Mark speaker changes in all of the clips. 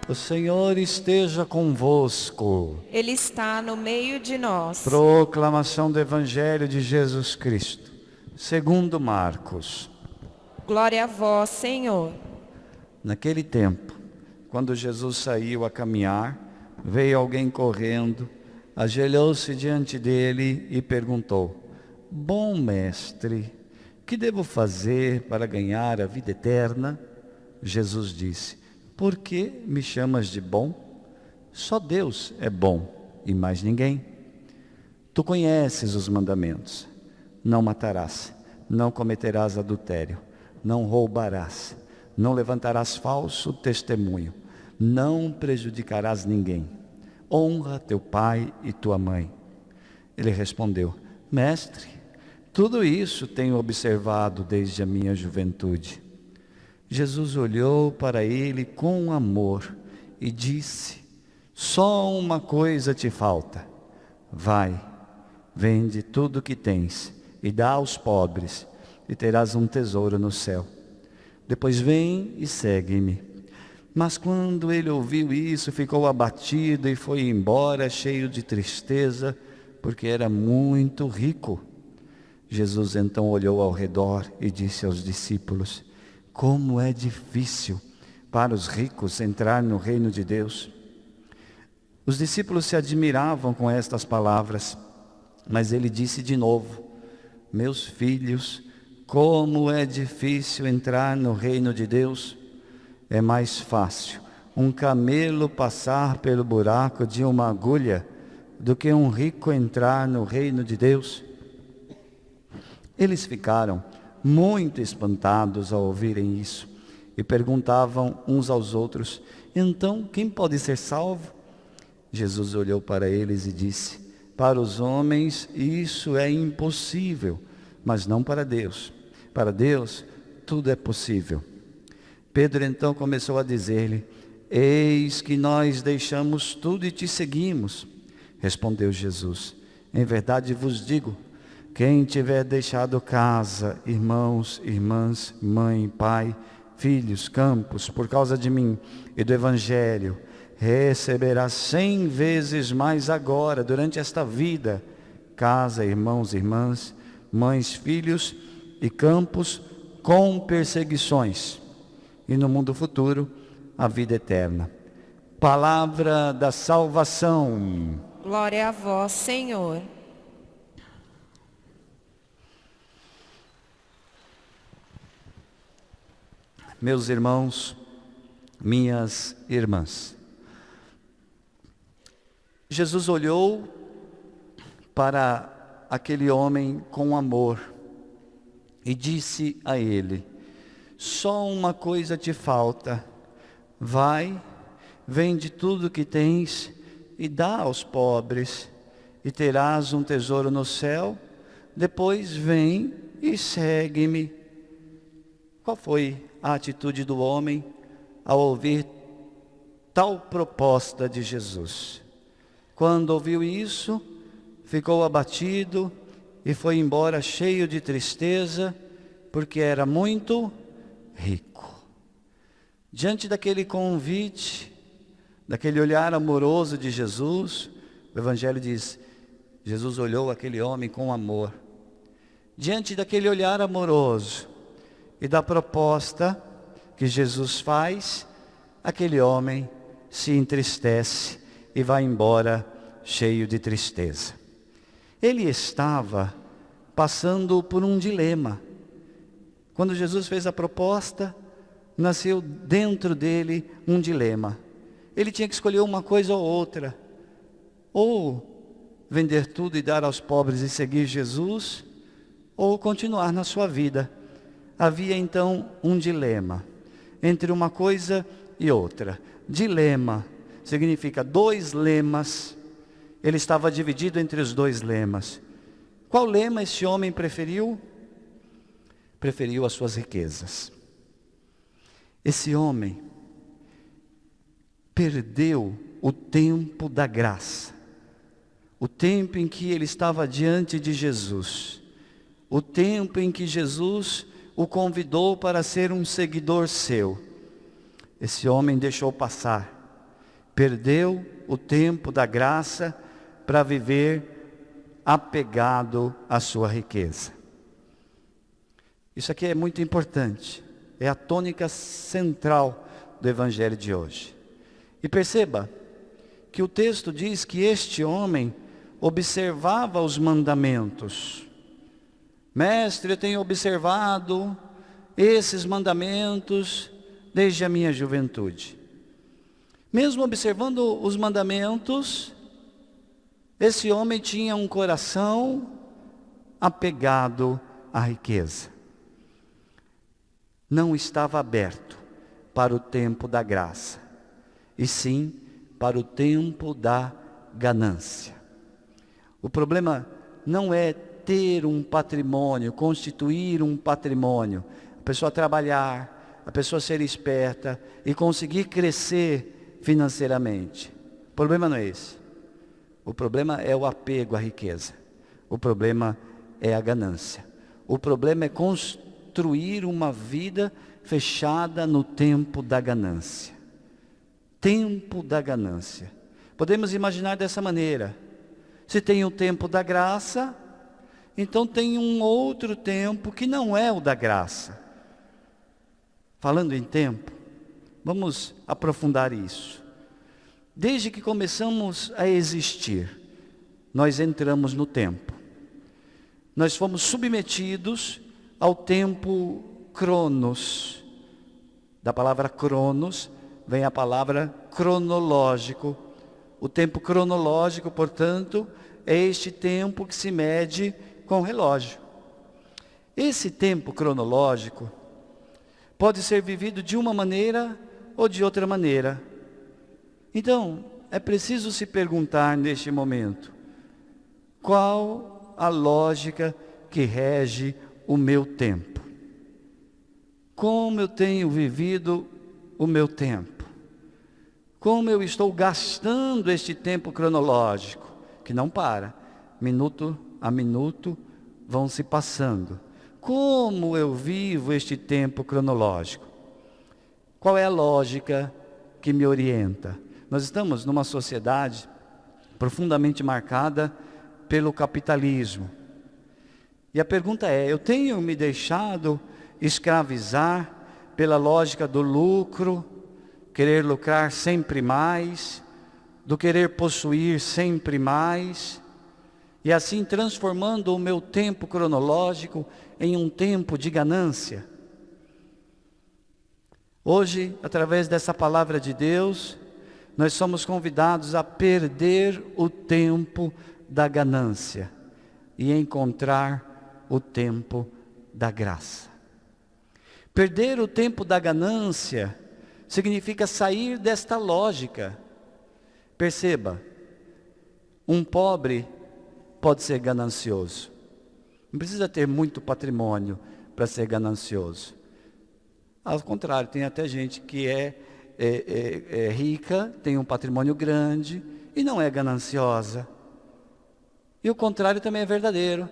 Speaker 1: O Senhor esteja convosco.
Speaker 2: Ele está no meio de nós.
Speaker 1: Proclamação do Evangelho de Jesus Cristo, segundo Marcos.
Speaker 2: Glória a vós, Senhor.
Speaker 1: Naquele tempo, quando Jesus saiu a caminhar, veio alguém correndo, ajoelhou-se diante dele e perguntou: Bom mestre, que devo fazer para ganhar a vida eterna? Jesus disse: Por que me chamas de bom? Só Deus é bom e mais ninguém. Tu conheces os mandamentos: não matarás, não cometerás adultério, não roubarás, não levantarás falso testemunho, não prejudicarás ninguém. Honra teu pai e tua mãe. Ele respondeu: Mestre, tudo isso tenho observado desde a minha juventude. Jesus olhou para ele com amor e disse: Só uma coisa te falta. Vai, vende tudo o que tens e dá aos pobres, e terás um tesouro no céu. Depois vem e segue-me. Mas quando ele ouviu isso, ficou abatido e foi embora cheio de tristeza, porque era muito rico. Jesus então olhou ao redor e disse aos discípulos: Como é difícil para os ricos entrar no reino de Deus. Os discípulos se admiravam com estas palavras, mas ele disse de novo: Meus filhos, como é difícil entrar no reino de Deus. É mais fácil um camelo passar pelo buraco de uma agulha do que um rico entrar no reino de Deus. Eles ficaram muito espantados ao ouvirem isso e perguntavam uns aos outros: Então, quem pode ser salvo? Jesus olhou para eles e disse: Para os homens isso é impossível, mas não para Deus. Para Deus tudo é possível. Pedro então começou a dizer-lhe: Eis que nós deixamos tudo e te seguimos. Respondeu Jesus: Em verdade vos digo, quem tiver deixado casa, irmãos, irmãs, mãe, pai, filhos, campos, por causa de mim e do Evangelho, receberá 100 vezes mais agora, durante esta vida, casa, irmãos, irmãs, mães, filhos e campos, com perseguições, e no mundo futuro, a vida eterna. Palavra da salvação.
Speaker 2: Glória a vós, Senhor.
Speaker 1: Meus irmãos, minhas irmãs, Jesus olhou para aquele homem com amor e disse a ele: Só uma coisa te falta. Vai, vende tudo que tens e dá aos pobres, e terás um tesouro no céu. Depois vem e segue-me. Qual foi a atitude do homem ao ouvir tal proposta de Jesus? Quando ouviu isso, ficou abatido e foi embora cheio de tristeza, porque era muito rico. Diante daquele convite, daquele olhar amoroso de Jesus, o Evangelho diz: Jesus olhou aquele homem com amor. Diante daquele olhar amoroso e da proposta que Jesus faz, aquele homem se entristece e vai embora cheio de tristeza. Ele estava passando por um dilema. Quando Jesus fez a proposta, nasceu dentro dele um dilema. Ele tinha que escolher uma coisa ou outra: ou vender tudo e dar aos pobres e seguir Jesus, ou continuar na sua vida. Havia então um dilema entre uma coisa e outra. Dilema significa dois lemas. Ele estava dividido entre os dois lemas. Qual lema esse homem preferiu? Preferiu as suas riquezas. Esse homem perdeu o tempo da graça, o tempo em que ele estava diante de Jesus, o tempo em que Jesus o convidou para ser um seguidor seu. Esse homem deixou passar Perdeu o tempo da graça para viver apegado à sua riqueza. Isso aqui é muito importante. É a tônica central do Evangelho de hoje. E perceba que o texto diz que este homem observava os mandamentos. Mestre, eu tenho observado esses mandamentos desde a minha juventude. Mesmo observando os mandamentos, esse homem tinha um coração apegado à riqueza. Não estava aberto para o tempo da graça, e sim para o tempo da ganância. O problema não é ter um patrimônio, constituir um patrimônio, a pessoa trabalhar, a pessoa ser esperta e conseguir crescer financeiramente. O problema não é esse. O problema é o apego à riqueza. O problema é a ganância. O problema é construir uma vida fechada no tempo da ganância. Tempo da ganância. Podemos imaginar dessa maneira. Se tem o tempo da graça, então tem um outro tempo que não é o da graça. Falando em tempo, vamos aprofundar isso. Desde que começamos a existir, nós entramos no tempo. Nós fomos submetidos ao tempo cronos. Da palavra cronos vem a palavra cronológico. O tempo cronológico, portanto, é este tempo que se mede com relógio. Esse tempo cronológico pode ser vivido de uma maneira ou de outra maneira. Então, é preciso se perguntar neste momento, qual a lógica que rege o meu tempo? Como eu tenho vivido o meu tempo? Como eu estou gastando este tempo cronológico, que não para, minuto a minuto vão se passando. Como eu vivo este tempo cronológico? Qual é a lógica que me orienta? Nós estamos numa sociedade profundamente marcada pelo capitalismo. E a pergunta é, eu tenho me deixado escravizar pela lógica do lucro, querer lucrar sempre mais, do querer possuir sempre mais, e assim transformando o meu tempo cronológico em um tempo de ganância? Hoje, através dessa palavra de Deus, nós somos convidados a perder o tempo da ganância e encontrar o tempo da graça. Perder o tempo da ganância significa sair desta lógica. Perceba, um pobre pode ser ganancioso. Não precisa ter muito patrimônio para ser ganancioso. Ao contrário, tem até gente que é rica, tem um patrimônio grande e não é gananciosa. E o contrário também é verdadeiro.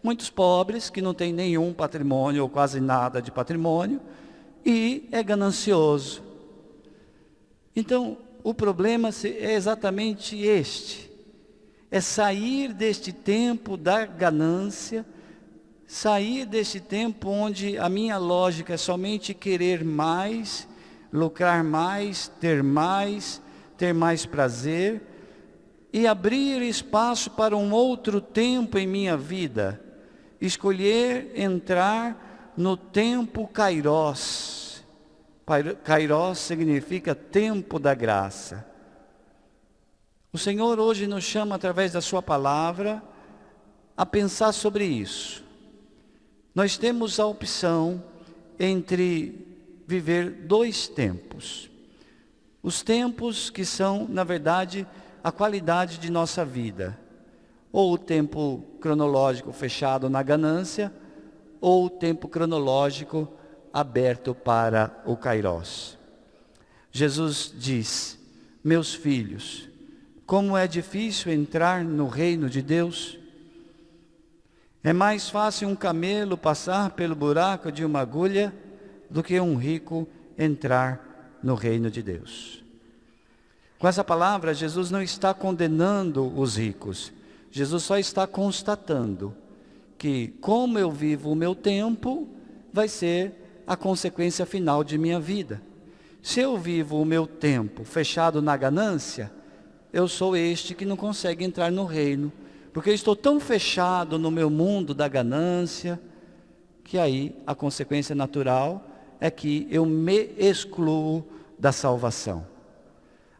Speaker 1: Muitos pobres que não têm nenhum patrimônio ou quase nada de patrimônio e é ganancioso. Então, o problema é exatamente este. É sair deste tempo da ganância, sair deste tempo onde a minha lógica é somente querer mais, lucrar mais, ter mais prazer, e abrir espaço para um outro tempo em minha vida. Escolher entrar no tempo Kairos. Kairos significa tempo da graça. O Senhor hoje nos chama através da sua palavra a pensar sobre isso. Nós temos a opção entre viver dois tempos. Os tempos que são, na verdade, a qualidade de nossa vida. Ou o tempo cronológico fechado na ganância, ou o tempo cronológico aberto para o Kairos. Jesus diz, meus filhos, como é difícil entrar no reino de Deus. É mais fácil um camelo passar pelo buraco de uma agulha do que um rico entrar no reino de Deus. Com essa palavra, Jesus não está condenando os ricos. Jesus só está constatando que como eu vivo o meu tempo, vai ser a consequência final de minha vida. Se eu vivo o meu tempo fechado na ganância, eu sou este que não consegue entrar no reino. Porque eu estou tão fechado no meu mundo da ganância, que aí a consequência natural é que eu me excluo da salvação.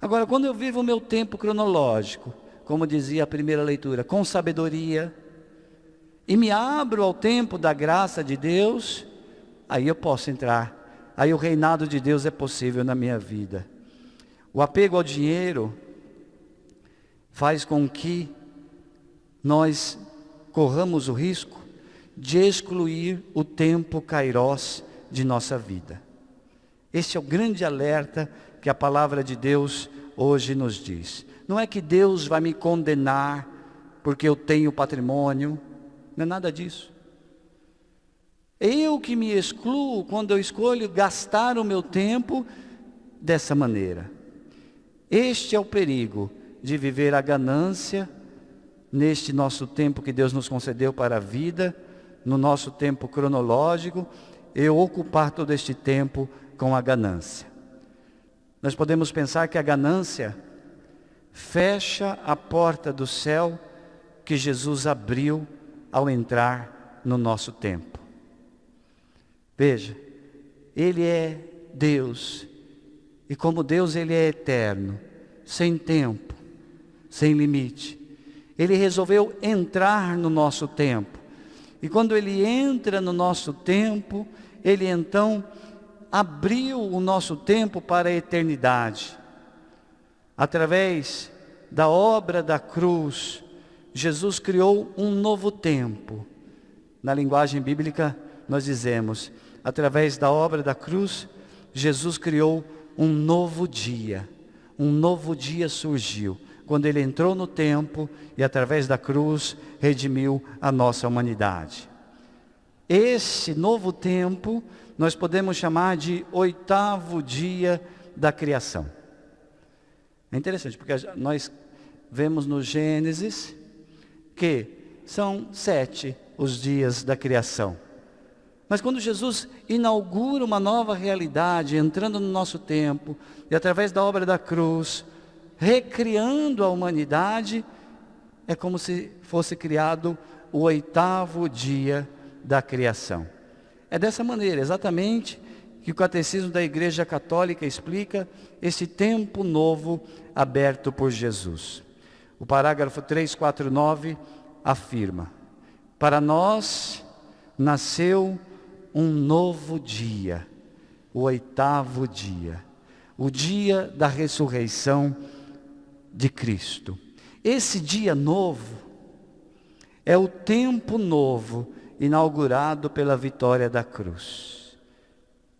Speaker 1: Agora, quando eu vivo o meu tempo cronológico, como dizia a primeira leitura, com sabedoria, e me abro ao tempo da graça de Deus, aí eu posso entrar. Aí o reinado de Deus é possível na minha vida. O apego ao dinheiro faz com que nós corramos o risco de excluir o tempo kairós de nossa vida. Este é o grande alerta que a palavra de Deus hoje nos diz. Não é que Deus vai me condenar porque eu tenho patrimônio, não é nada disso. Eu que me excluo quando eu escolho gastar o meu tempo dessa maneira. Este é o perigo de viver a ganância neste nosso tempo que Deus nos concedeu para a vida, no nosso tempo cronológico, e ocupar todo este tempo com a ganância. Nós podemos pensar que a ganância fecha a porta do céu que Jesus abriu ao entrar no nosso tempo. Veja, Ele é Deus, e como Deus Ele é eterno, sem tempo, sem limite. Ele resolveu entrar no nosso tempo, e quando Ele entra no nosso tempo, Ele então abriu o nosso tempo para a eternidade. Através da obra da cruz, Jesus criou um novo tempo. Na linguagem bíblica, nós dizemos, através da obra da cruz, Jesus criou um novo dia. Um novo dia surgiu, quando Ele entrou no tempo e através da cruz, redimiu a nossa humanidade. Esse novo tempo, nós podemos chamar de 8º dia da criação. É interessante, porque nós vemos no Gênesis que são 7 os dias da criação. Mas quando Jesus inaugura uma nova realidade, entrando no nosso tempo, e através da obra da cruz, recriando a humanidade, é como se fosse criado o 8º dia da criação. É dessa maneira, exatamente, que o Catecismo da Igreja Católica explica esse tempo novo aberto por Jesus. O parágrafo 349 afirma: para nós nasceu um novo dia, o 8º dia, o dia da ressurreição de Cristo. Esse dia novo é o tempo novo inaugurado pela vitória da cruz.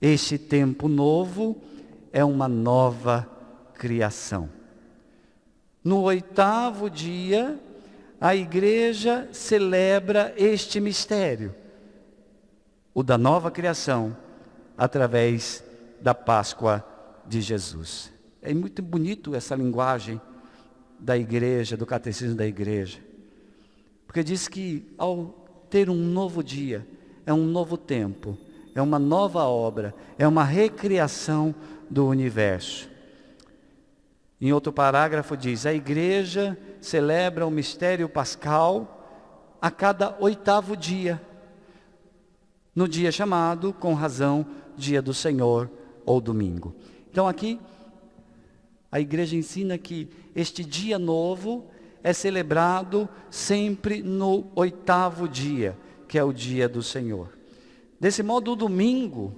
Speaker 1: Este tempo novo é uma nova criação. No 8º dia, a igreja celebra este mistério, o da nova criação, através da Páscoa de Jesus. É muito bonito essa linguagem da igreja, do catecismo da igreja, porque diz que ao ter um novo dia, é um novo tempo, é uma nova obra, é uma recriação do universo. Em outro parágrafo diz, a igreja celebra o mistério pascal a cada 8º dia, no dia chamado, com razão, dia do Senhor ou domingo. Então aqui, a igreja ensina que este dia novo é celebrado sempre no 8º dia, que é o dia do Senhor. Desse modo, o domingo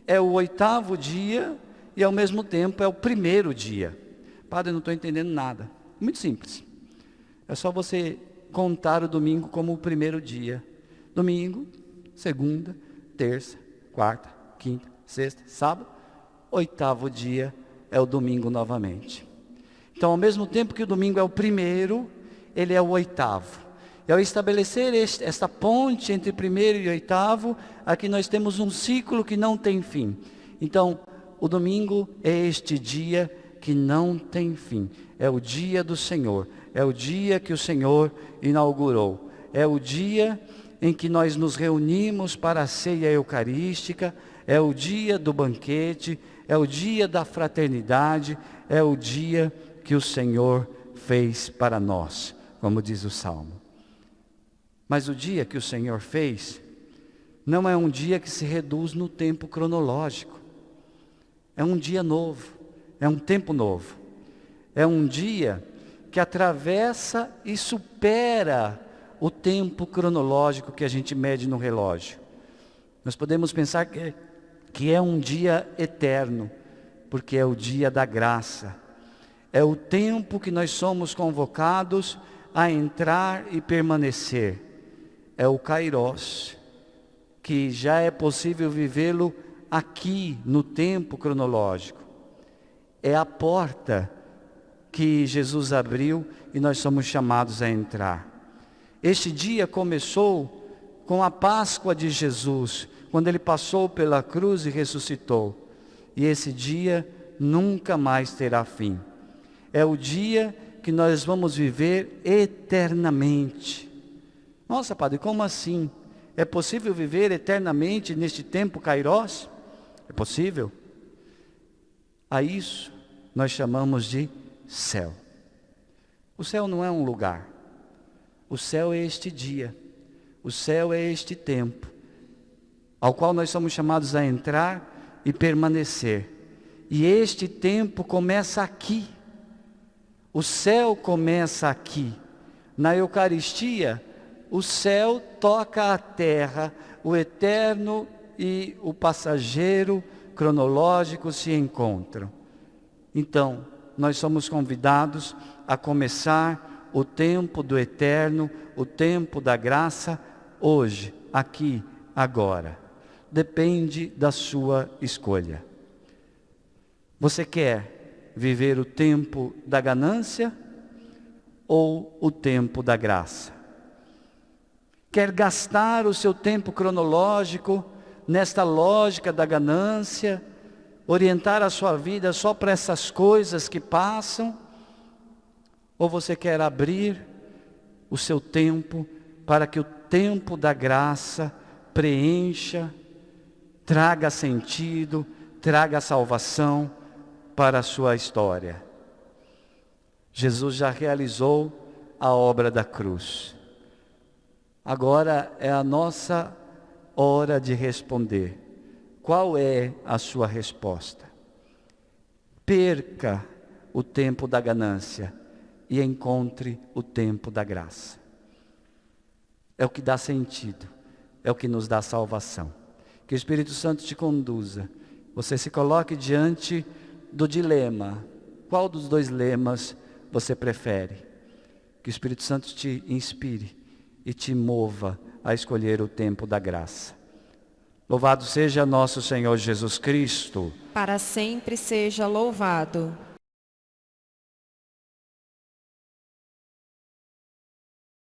Speaker 1: é o 8º dia e ao mesmo tempo é o 1º dia. Padre, eu não estou entendendo nada. Muito simples. É só você contar o domingo como o 1º dia. Domingo, segunda, terça, quarta, quinta, sexta, sábado. 8º dia é o domingo novamente. Então, ao mesmo tempo que o domingo é o 1º, ele é o 8º. E ao estabelecer esta ponte entre 1º e 8º, aqui nós temos um ciclo que não tem fim. Então, o domingo é este dia que não tem fim. É o dia do Senhor. É o dia que o Senhor inaugurou. É o dia em que nós nos reunimos para a ceia eucarística. É o dia do banquete. É o dia da fraternidade. É o dia que o Senhor fez para nós, como diz o Salmo. Mas o dia que o Senhor fez não é um dia que se reduz no tempo cronológico. É um dia novo, é um tempo novo. É um dia que atravessa e supera o tempo cronológico que a gente mede no relógio. Nós podemos pensar que é um dia eterno, porque é o dia da graça. É o tempo que nós somos convocados a entrar e permanecer. É o Kairos, que já é possível vivê-lo aqui no tempo cronológico. É a porta que Jesus abriu e nós somos chamados a entrar. Este dia começou com a Páscoa de Jesus, quando ele passou pela cruz e ressuscitou. E esse dia nunca mais terá fim. É o dia que nós vamos viver eternamente. Nossa, padre, como assim? É possível viver eternamente neste tempo Kairos? É possível? A isso nós chamamos de céu. O céu não é um lugar. O céu é este dia. O céu é este tempo, ao qual nós somos chamados a entrar e permanecer. E este tempo começa aqui. O céu começa aqui. Na Eucaristia, o céu toca a terra, o eterno e o passageiro cronológico se encontram. Então, nós somos convidados a começar o tempo do eterno, o tempo da graça, hoje, aqui, agora. Depende da sua escolha. Você quer viver o tempo da ganância ou o tempo da graça? Quer gastar o seu tempo cronológico nesta lógica da ganância, orientar a sua vida só para essas coisas que passam? Ou você quer abrir o seu tempo para que o tempo da graça preencha, traga sentido, traga salvação para a sua história? Jesus já realizou a obra da cruz. Agora é a nossa hora de responder. Qual é a sua resposta? Perca o tempo da ganância e encontre o tempo da graça. É o que dá sentido, é o que nos dá salvação. Que o Espírito Santo te conduza. Você se coloque diante do dilema. Qual dos dois lemas você prefere? Que o Espírito Santo te inspire e te mova a escolher o tempo da graça. Louvado seja nosso Senhor Jesus Cristo.
Speaker 2: Para sempre seja louvado.